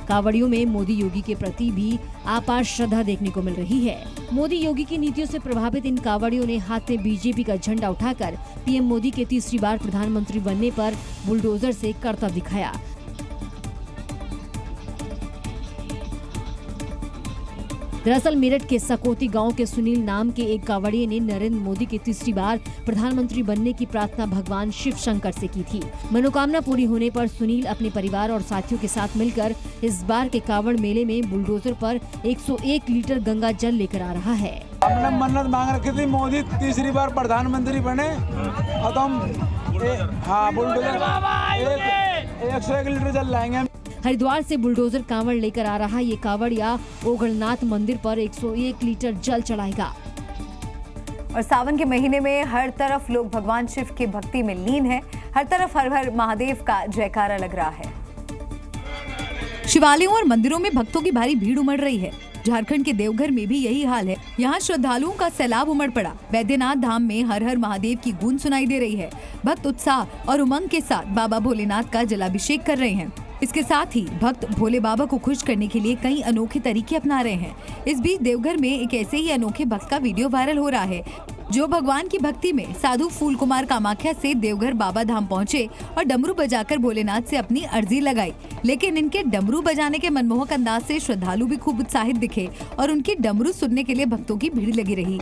कांवड़ियों में मोदी योगी के प्रति भी अपार श्रद्धा देखने को मिल रही है। मोदी योगी की नीतियों से प्रभावित इन कांवड़ियों ने हाथ में बीजेपी का झंडा उठाकर पीएम मोदी के तीसरी बार प्रधानमंत्री बनने पर बुलडोजर से करतब दिखाया। दरअसल मेरठ के सकोती गांव के सुनील नाम के एक कांवड़िये ने नरेंद्र मोदी के तीसरी बार प्रधानमंत्री बनने की प्रार्थना भगवान शिव शंकर से की थी। मनोकामना पूरी होने पर सुनील अपने परिवार और साथियों के साथ मिलकर इस बार के कांवड़ मेले में बुलडोजर पर 101 लीटर गंगा जल लेकर आ रहा है। हमने मन्नत मांग रखी थी मोदी तीसरी बार प्रधानमंत्री बने और हम बुलडोजर 101 लीटर जल लाएंगे। हरिद्वार से बुलडोजर कांवड़ लेकर आ रहा ये कांवड़िया ओगलनाथ मंदिर पर 101 लीटर जल चढ़ाएगा। और सावन के महीने में हर तरफ लोग भगवान शिव की भक्ति में लीन हैं। हर तरफ हर हर महादेव का जयकारा लग रहा है। शिवालयों और मंदिरों में भक्तों की भारी भीड़ उमड़ रही है। झारखंड के देवघर में भी यही हाल है। यहाँ श्रद्धालुओं का सैलाब उमड़ पड़ा। बैद्यनाथ धाम में हर हर महादेव की गूंज सुनाई दे रही है। भक्त उत्साह और उमंग के साथ बाबा भोलेनाथ का जलाभिषेक कर रहे हैं। इसके साथ ही भक्त भोले बाबा को खुश करने के लिए कई अनोखे तरीके अपना रहे हैं। इस बीच देवघर में एक ऐसे ही अनोखे भक्त का वीडियो वायरल हो रहा है, जो भगवान की भक्ति में साधु फूल कुमार कामाख्या से देवघर बाबा धाम पहुंचे और डमरू बजाकर भोलेनाथ से अपनी अर्जी लगाई। लेकिन इनके डमरू बजाने के मनमोहक अंदाज से श्रद्धालु भी खूब उत्साहित दिखे और उनकी डमरू सुनने के लिए भक्तों की भीड़ लगी रही।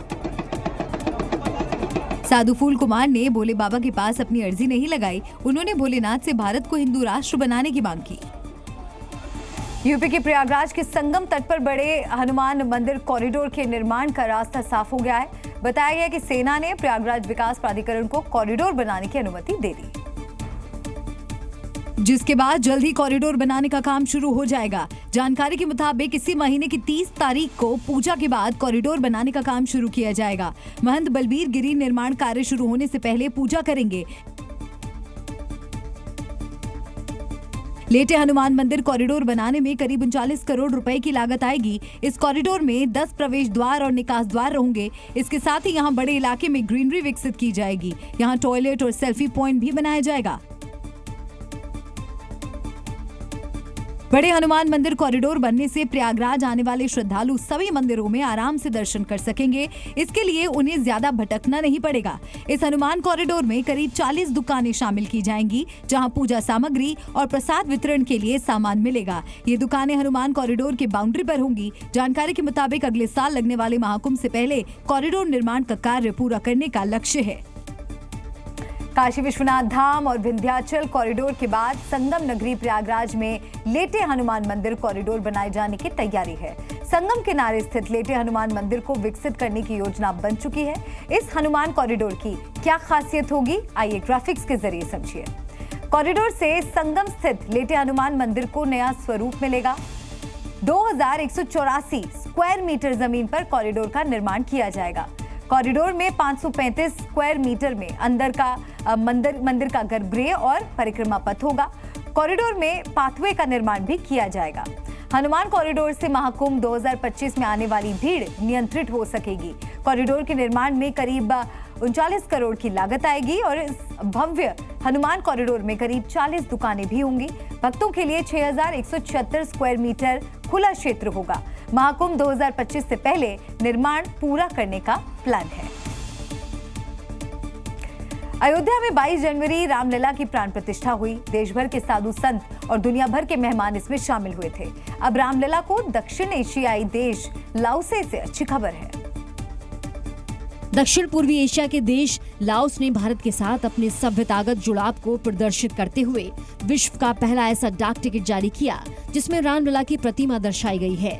साधु फूल कुमार ने भोले बाबा के पास अपनी अर्जी नहीं लगाई। उन्होंने भोलेनाथ से भारत को हिंदू राष्ट्र बनाने की मांग की। यूपी के प्रयागराज के संगम तट पर बड़े हनुमान मंदिर कॉरिडोर के निर्माण का रास्ता साफ हो गया है। बताया गया कि सेना ने प्रयागराज विकास प्राधिकरण को कॉरिडोर बनाने की अनुमति दे दी, जिसके बाद जल्द ही कॉरिडोर बनाने का काम शुरू हो जाएगा। जानकारी के मुताबिक इसी महीने की 30 तारीख को पूजा के बाद कॉरिडोर बनाने का काम शुरू किया जाएगा। महंत बलबीर गिरी निर्माण कार्य शुरू होने से पहले पूजा करेंगे। लेटे हनुमान मंदिर कॉरिडोर बनाने में करीब 39 करोड़ रुपए की लागत आएगी। इस कॉरिडोर में 10 प्रवेश द्वार और निकास द्वार होंगे। इसके साथ ही यहाँ बड़े इलाके में ग्रीनरी विकसित की जाएगी। यहाँ टॉयलेट और सेल्फी पॉइंट भी बनाया जाएगा। बड़े हनुमान मंदिर कॉरिडोर बनने से प्रयागराज आने वाले श्रद्धालु सभी मंदिरों में आराम से दर्शन कर सकेंगे। इसके लिए उन्हें ज्यादा भटकना नहीं पड़ेगा। इस हनुमान कॉरिडोर में करीब 40 दुकानें शामिल की जाएंगी, जहां पूजा सामग्री और प्रसाद वितरण के लिए सामान मिलेगा। ये दुकानें हनुमान कॉरिडोर के बाउंड्री पर होंगी। जानकारी के मुताबिक अगले साल लगने वाले महाकुंभ से पहले कॉरिडोर निर्माण का कार्य पूरा करने का लक्ष्य है। काशी विश्वनाथ धाम और विंध्याचल कॉरिडोर के बाद संगम नगरी प्रयागराज में लेटे हनुमान मंदिर कॉरिडोर बनाए जाने की तैयारी है। संगम किनारे स्थित लेटे हनुमान मंदिर को विकसित करने की योजना बन चुकी है। इस हनुमान कॉरिडोर की क्या खासियत होगी, आइए ग्राफिक्स के जरिए समझिए। कॉरिडोर से संगम स्थित लेटे हनुमान मंदिर को नया स्वरूप मिलेगा। 2184 स्क्वायर मीटर जमीन पर कॉरिडोर का निर्माण किया जाएगा। कॉरिडोर में 535 स्क्वायर मीटर में अंदर का मंदिर का गर्भगृह और परिक्रमा पथ होगा। कॉरिडोर में पाथवे का निर्माण भी किया जाएगा। हनुमान कॉरिडोर से महाकुंभ 2025 में आने वाली भीड़ नियंत्रित हो सकेगी। कॉरिडोर के निर्माण में करीब 39 करोड़ की लागत आएगी और इस भव्य हनुमान कॉरिडोर में करीब 40 दुकानें भी होंगी। भक्तों के लिए 6176 स्क्वायर मीटर खुला क्षेत्र होगा। महाकुंभ 2025 से पहले निर्माण पूरा करने का प्लान है। अयोध्या में 22 जनवरी रामलला की प्राण प्रतिष्ठा हुई। देश भर के साधु संत और दुनिया भर के मेहमान इसमें शामिल हुए थे। अब रामलला को दक्षिण एशियाई देश लाओसे से अच्छी खबर है। दक्षिण पूर्वी एशिया के देश लाओस ने भारत के साथ अपने सभ्यतागत जुड़ाव को प्रदर्शित करते हुए विश्व का पहला ऐसा डाक टिकट जारी किया जिसमें रामलला की प्रतिमा दर्शाई गई है।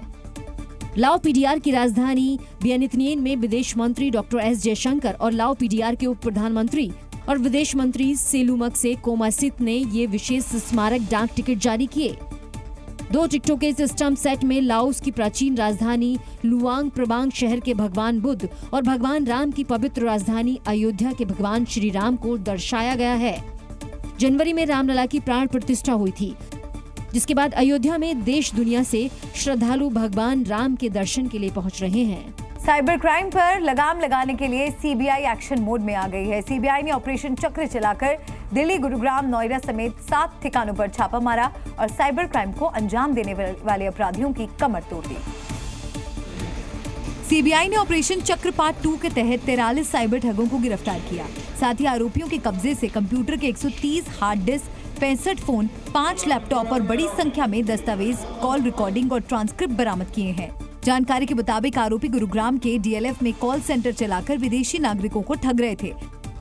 लाओ पीडीआर की राजधानी वियतनाम में विदेश मंत्री डॉक्टर एस जयशंकर और लाओ पीडीआर के उप प्रधानमंत्री और विदेश मंत्री सेलुमक से कोमासित ने ये विशेष स्मारक डाक टिकट जारी किए। 2 टिकटों के सिस्टम सेट में लाओस की प्राचीन राजधानी लुआंग प्रबांग शहर के भगवान बुद्ध और भगवान राम की पवित्र राजधानी अयोध्या के भगवान श्री राम को दर्शाया गया है। जनवरी में रामलला की प्राण प्रतिष्ठा हुई थी, जिसके बाद अयोध्या में देश दुनिया से श्रद्धालु भगवान राम के दर्शन के लिए पहुंच रहे हैं। साइबर क्राइम पर लगाम लगाने के लिए सीबीआई एक्शन मोड में आ गई है। सीबीआई ने ऑपरेशन चक्र चलाकर दिल्ली, गुरुग्राम, नोएडा समेत 7 ठिकानों पर छापा मारा और साइबर क्राइम को अंजाम देने वाले अपराधियों की कमर तोड़ दी। सीबीआई ने ऑपरेशन चक्र पार्ट 2 के तहत 43 साइबर ठगों को गिरफ्तार किया। साथ ही आरोपियों के कब्जे से कंप्यूटर के 130 हार्ड डिस्क, 65 फोन, 5 लैपटॉप और बड़ी संख्या में दस्तावेज, कॉल रिकॉर्डिंग और ट्रांसक्रिप्ट बरामद किए हैं। जानकारी के मुताबिक आरोपी गुरुग्राम के डीएलएफ में कॉल सेंटर चलाकर विदेशी नागरिकों को ठग रहे थे।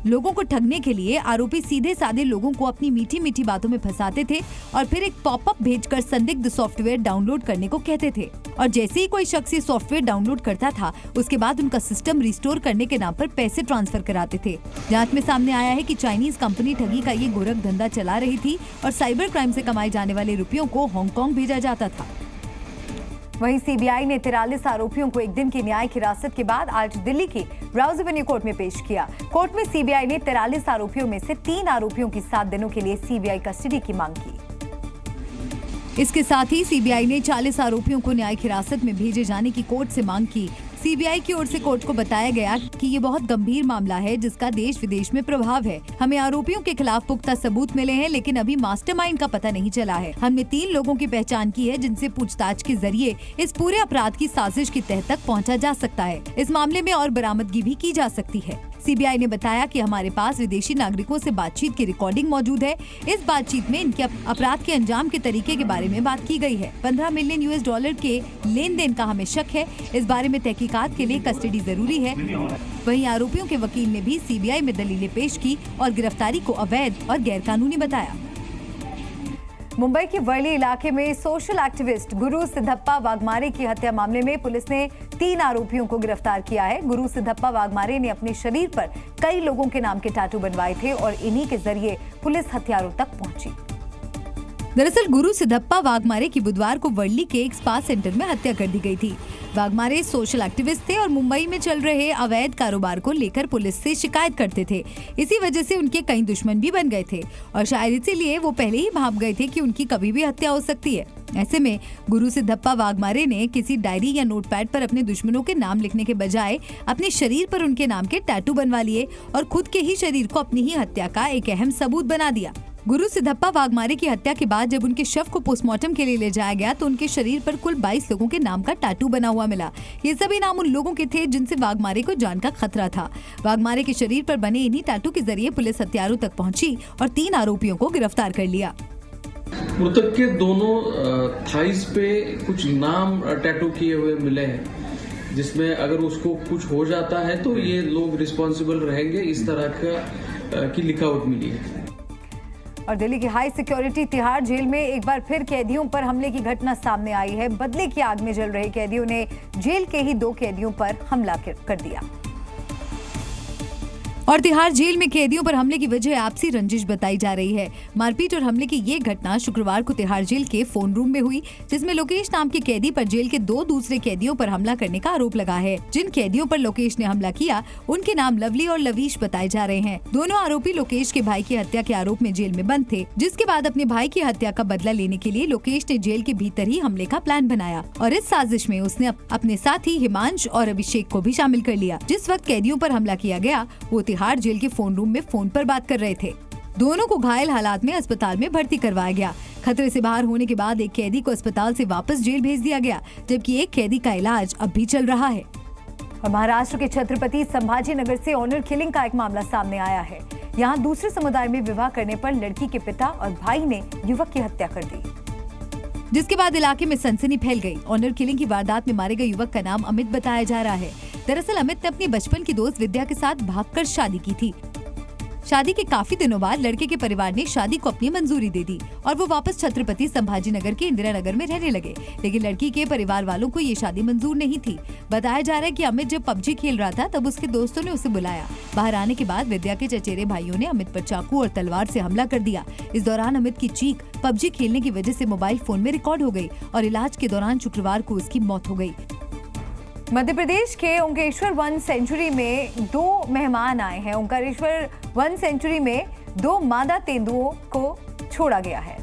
लोगों को ठगने के लिए आरोपी सीधे साधे लोगों को अपनी मीठी मीठी बातों में फंसाते थे और फिर एक पॉपअप भेजकर संदिग्ध सॉफ्टवेयर डाउनलोड करने को कहते थे और जैसे ही कोई शख्स ये सॉफ्टवेयर डाउनलोड करता था उसके बाद उनका सिस्टम रिस्टोर करने के नाम पर पैसे ट्रांसफर कराते थे। जांच में सामने आया है कि चाइनीज कंपनी ठगी का ये गोरख धंधा चला रही थी और साइबर क्राइम से कमाए जाने वाले रुपयों को हांगकांग भेजा जाता था। वहीं सीबीआई ने 43 आरोपियों को एक दिन की न्यायिक हिरासत के बाद आज दिल्ली की राउज एवेन्यू कोर्ट में पेश किया। कोर्ट में सीबीआई ने 43 आरोपियों में से 3 आरोपियों की 7 दिनों के लिए सीबीआई कस्टडी की मांग की। इसके साथ ही सीबीआई ने 40 आरोपियों को न्यायिक हिरासत में भेजे जाने की कोर्ट से मांग की। सीबीआई की ओर से कोर्ट को बताया गया कि ये बहुत गंभीर मामला है जिसका देश विदेश में प्रभाव है। हमें आरोपियों के खिलाफ पुख्ता सबूत मिले हैं लेकिन अभी मास्टरमाइंड का पता नहीं चला है। हमने 3 लोगों की पहचान की है जिनसे पूछताछ के जरिए इस पूरे अपराध की साजिश की तह तक पहुंचा जा सकता है। इस मामले में और बरामदगी भी की जा सकती है। सीबीआई ने बताया कि हमारे पास विदेशी नागरिकों से बातचीत की रिकॉर्डिंग मौजूद है। इस बातचीत में इनके अपराध के अंजाम के तरीके के बारे में बात की गई है। $15 मिलियन के लेन देन का हमें शक है। इस बारे में तहकीकात के लिए कस्टडी जरूरी है। वहीं आरोपियों के वकील ने भी सीबीआई में दलीलें पेश की और गिरफ्तारी को अवैध और गैरकानूनी बताया। मुंबई के वर्ली इलाके में सोशल एक्टिविस्ट गुरु सिद्धप्पा वाघमारे की हत्या मामले में पुलिस ने 3 आरोपियों को गिरफ्तार किया है। गुरु सिद्धप्पा वाघमारे ने अपने शरीर पर कई लोगों के नाम के टैटू बनवाए थे और इन्हीं के जरिए पुलिस हथियारों तक पहुंची। दरअसल गुरु सिद्धप्पा वाघमारे की बुधवार को वर्ली के एक स्पा सेंटर में हत्या कर दी गई थी। वाघमारे सोशल एक्टिविस्ट थे और मुंबई में चल रहे अवैध कारोबार को लेकर पुलिस से शिकायत करते थे। इसी वजह से उनके कई दुश्मन भी बन गए थे और शायद इसीलिए वो पहले ही भाप गए थे कि उनकी कभी भी हत्या हो सकती है। ऐसे में गुरु सिद्धप्पा वाघमारे ने किसी डायरी या नोटपैड पर अपने दुश्मनों के नाम लिखने के बजाय अपने शरीर पर उनके नाम के टैटू बनवा लिए और खुद के ही शरीर को अपनी ही हत्या का एक अहम सबूत बना दिया। गुरु सिद्धप्पा वाघमारे की हत्या के बाद जब उनके शव को पोस्टमार्टम के लिए ले जाया गया तो उनके शरीर पर कुल 22 लोगों के नाम का टैटू बना हुआ मिला। ये सभी नाम उन लोगों के थे जिनसे वाघमारे को जान का खतरा था। वाघमारे के शरीर पर बने इन्हीं टैटू के जरिए पुलिस हत्यारों तक पहुंची और 3 आरोपियों को गिरफ्तार कर लिया। मृतक के दोनों थाइस पे कुछ नाम टैटू किए हुए मिले हैं, जिसमें अगर उसको कुछ हो जाता है तो ये लोग रिस्पॉन्सिबल रहेंगे, इस तरह की लिखावट मिली है। और दिल्ली की हाई सिक्योरिटी तिहाड़ जेल में एक बार फिर कैदियों पर हमले की घटना सामने आई है। बदले की आग में जल रहे कैदियों ने जेल के ही 2 कैदियों पर हमला कर दिया। और तिहाड़ जेल में कैदियों पर हमले की वजह आपसी रंजिश बताई जा रही है। मारपीट और हमले की ये घटना शुक्रवार को तिहाड़ जेल के फोन रूम में हुई, जिसमें लोकेश नाम के कैदी पर जेल के 2 दूसरे कैदियों पर हमला करने का आरोप लगा है। जिन कैदियों पर लोकेश ने हमला किया उनके नाम लवली और लवीश बताए जा रहे हैं। दोनों आरोपी लोकेश के भाई की हत्या के आरोप में जेल में बंद थे, जिसके बाद अपने भाई की हत्या का बदला लेने के लिए लोकेश ने जेल के भीतर ही हमले का प्लान बनाया और इस साजिश में उसने अपने साथी हिमांश और अभिषेक को भी शामिल कर लिया। जिस वक्त कैदियों पर हमला किया गया वो तिहाड़ जेल के फोन रूम में फोन पर बात कर रहे थे। दोनों को घायल हालात में अस्पताल में भर्ती करवाया गया। खतरे से बाहर होने के बाद एक कैदी को अस्पताल से वापस जेल भेज दिया गया, जबकि एक कैदी का इलाज अब भी चल रहा है। और महाराष्ट्र के छत्रपति संभाजी नगर से ऑनर किलिंग का एक मामला सामने आया है। यहाँ दूसरे समुदाय में विवाह करने पर लड़की के पिता और भाई ने युवक की हत्या कर दी, जिसके बाद इलाके में सनसनी फैल गई। ऑनर किलिंग की वारदात में मारे गए युवक का नाम अमित बताया जा रहा है। दरअसल अमित ने अपनी बचपन की दोस्त विद्या के साथ भागकर शादी की थी। शादी के काफी दिनों बाद लड़के के परिवार ने शादी को अपनी मंजूरी दे दी और वो वापस छत्रपति संभाजी नगर के इंदिरा नगर में रहने लगे, लेकिन लड़की के परिवार वालों को ये शादी मंजूर नहीं थी। बताया जा रहा है कि अमित जब पबजी खेल रहा था तब उसके दोस्तों ने उसे बुलाया। बाहर आने के बाद विद्या के चचेरे भाइयों ने अमित पर चाकू और तलवार से हमला कर दिया। इस दौरान अमित की चीख पबजी खेलने की वजह से मोबाइल फोन में रिकॉर्ड हो गई और इलाज के दौरान शुक्रवार को उसकी मौत हो गई। मध्य प्रदेश के ओंकारेश्वर वन सेंचुरी में 2 मेहमान आए हैं। ओंकारेश्वर वन सेंचुरी में 2 मादा तेंदुओं को छोड़ा गया है।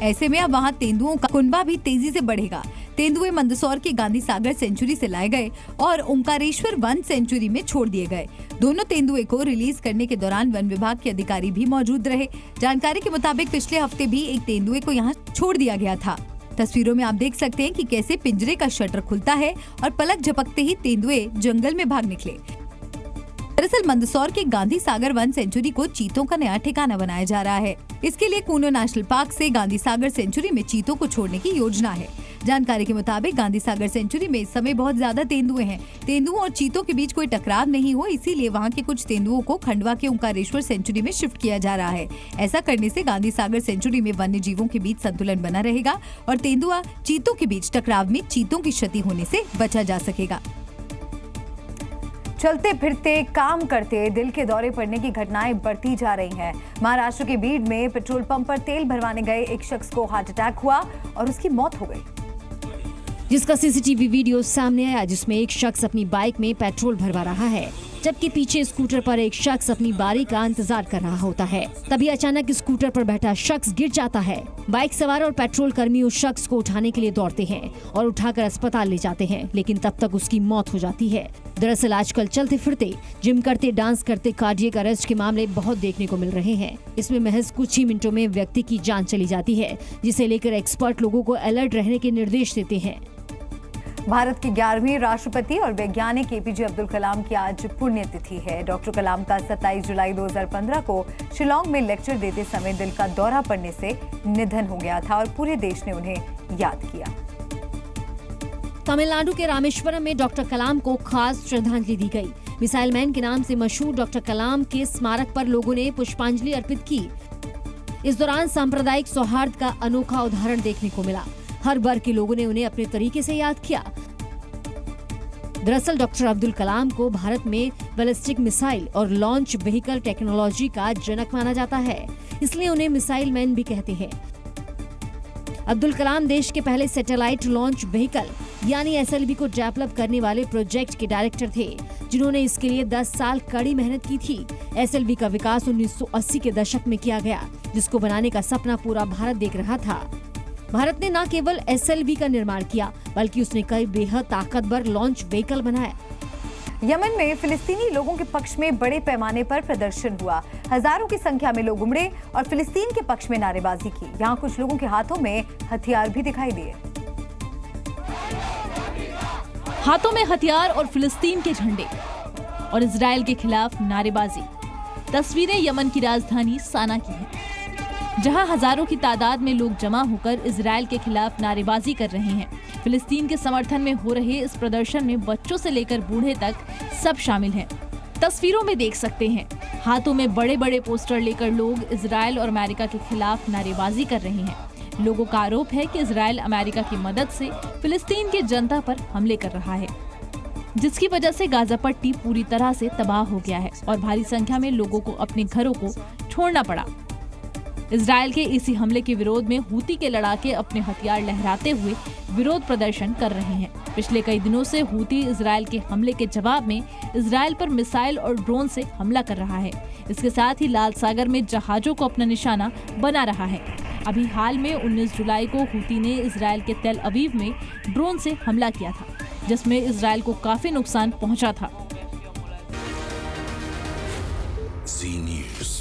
ऐसे में अब वहाँ तेंदुओं का कुनबा भी तेजी से बढ़ेगा। तेंदुए मंदसौर के गांधी सागर सेंचुरी से लाए गए और ओंकारेश्वर वन सेंचुरी में छोड़ दिए गए। दोनों तेंदुए को रिलीज करने के दौरान वन विभाग के अधिकारी भी मौजूद रहे। जानकारी के मुताबिक पिछले हफ्ते भी एक तेंदुए को यहाँ छोड़ दिया गया था। तस्वीरों में आप देख सकते हैं कि कैसे पिंजरे का शटर खुलता है और पलक झपकते ही तेंदुए जंगल में भाग निकले। दरअसल मंदसौर के गांधी सागर वन सेंचुरी को चीतों का नया ठिकाना बनाया जा रहा है। इसके लिए कूनो नेशनल पार्क से गांधी सागर सेंचुरी में चीतों को छोड़ने की योजना है। जानकारी के मुताबिक गांधी सागर सेंचुरी में इस समय बहुत ज्यादा तेंदुए हैं। तेंदुओं और चीतों के बीच कोई टकराव नहीं हो, इसीलिए वहां के कुछ तेंदुओं को खंडवा के ओंकारेश्वर सेंचुरी में शिफ्ट किया जा रहा है। ऐसा करने से गांधी सागर सेंचुरी में वन्य जीवों के बीच संतुलन बना रहेगा और तेंदुआ चीतों के बीच टकराव में चीतों की क्षति होने से बचा जा सकेगा। चलते फिरते काम करते दिल के दौरे पड़ने की घटनाएं बढ़ती जा रही हैं। महाराष्ट्र के बीड में पेट्रोल पंप पर तेल भरवाने गए एक शख्स को हार्ट अटैक हुआ और उसकी मौत हो गई, जिसका सीसीटीवी वीडियो सामने आया, जिसमें एक शख्स अपनी बाइक में पेट्रोल भरवा रहा है, जबकि पीछे स्कूटर पर एक शख्स अपनी बारी का इंतजार कर रहा होता है। तभी अचानक स्कूटर पर बैठा शख्स गिर जाता है। बाइक सवार और पेट्रोल कर्मी उस शख्स को उठाने के लिए दौड़ते हैं और उठाकर अस्पताल ले जाते हैं, लेकिन तब तक उसकी मौत हो जाती है। दरअसल आजकल चलते फिरते, जिम करते, डांस करते कार्डियक अरेस्ट के मामले बहुत देखने को मिल रहे हैं। इसमें महज कुछ ही मिनटों में व्यक्ति की जान चली जाती है, जिसे लेकर एक्सपर्ट लोगों को अलर्ट रहने के निर्देश देते हैं। भारत के 11वें राष्ट्रपति और वैज्ञानिक एपीजे अब्दुल कलाम की आज पुण्यतिथि है। डॉक्टर कलाम का 27 जुलाई 2015 को शिलांग में लेक्चर देते समय दिल का दौरा पड़ने से निधन हो गया था और पूरे देश ने उन्हें याद किया। तमिलनाडु के रामेश्वरम में डॉक्टर कलाम को खास श्रद्धांजलि दी गई। मिसाइल मैन के नाम से मशहूर डॉक्टर कलाम के स्मारक पर लोगों ने पुष्पांजलि अर्पित की। इस दौरान सांप्रदायिक सौहार्द का अनोखा उदाहरण देखने को मिला। हर वर्ग के लोगों ने उन्हें अपने तरीके से याद किया। दरअसल डॉक्टर अब्दुल कलाम को भारत में बैलिस्टिक मिसाइल और लॉन्च व्हीकल टेक्नोलॉजी का जनक माना जाता है, इसलिए उन्हें मिसाइल मैन भी कहते हैं। अब्दुल कलाम देश के पहले सैटेलाइट लॉन्च व्हीकल यानी SLV को डेवलप करने वाले प्रोजेक्ट के डायरेक्टर थे, जिन्होंने इसके लिए 10 साल कड़ी मेहनत की थी। SLV का विकास 1980 के दशक में किया गया, जिसको बनाने का सपना पूरा भारत देख रहा था। भारत ने न केवल SLV का निर्माण किया, बल्कि उसने कई बेहद ताकतवर लॉन्च व्हीकल बनाया। यमन में फिलिस्तीनी लोगों के पक्ष में बड़े पैमाने पर प्रदर्शन हुआ। हजारों की संख्या में लोग उमड़े और फिलिस्तीन के पक्ष में नारेबाजी की। यहाँ कुछ लोगों के हाथों में हथियार भी दिखाई दिए। हाथों में हथियार और फिलिस्तीन के झंडे और इजराइल के खिलाफ नारेबाजी। तस्वीरें यमन की राजधानी साना की हैं, जहां हजारों की तादाद में लोग जमा होकर इजराइल के खिलाफ नारेबाजी कर रहे हैं। फिलिस्तीन के समर्थन में हो रहे इस प्रदर्शन में बच्चों से लेकर बूढ़े तक सब शामिल हैं। तस्वीरों में देख सकते हैं, हाथों में बड़े बड़े पोस्टर लेकर लोग इजराइल और अमेरिका के खिलाफ नारेबाजी कर रहे हैं। लोगों का आरोप है कि इजराइल अमेरिका की मदद से फिलिस्तीन की जनता पर हमले कर रहा है, जिसकी वजह से गाजा पट्टी पूरी तरह से तबाह हो गया है और भारी संख्या में लोगों को अपने घरों को छोड़ना पड़ा। इजराइल के इसी हमले के विरोध में हूती के लड़ाके अपने हथियार लहराते हुए विरोध प्रदर्शन कर रहे हैं। पिछले कई दिनों से हूती इजराइल के हमले के जवाब में इजराइल पर मिसाइल और ड्रोन से हमला कर रहा है। इसके साथ ही लाल सागर में जहाजों को अपना निशाना बना रहा है। अभी हाल में 19 जुलाई को हूती ने इजराइल के तेल अवीव में ड्रोन से हमला किया था, जिसमें इजराइल को काफी नुकसान पहुंचा था। Z News।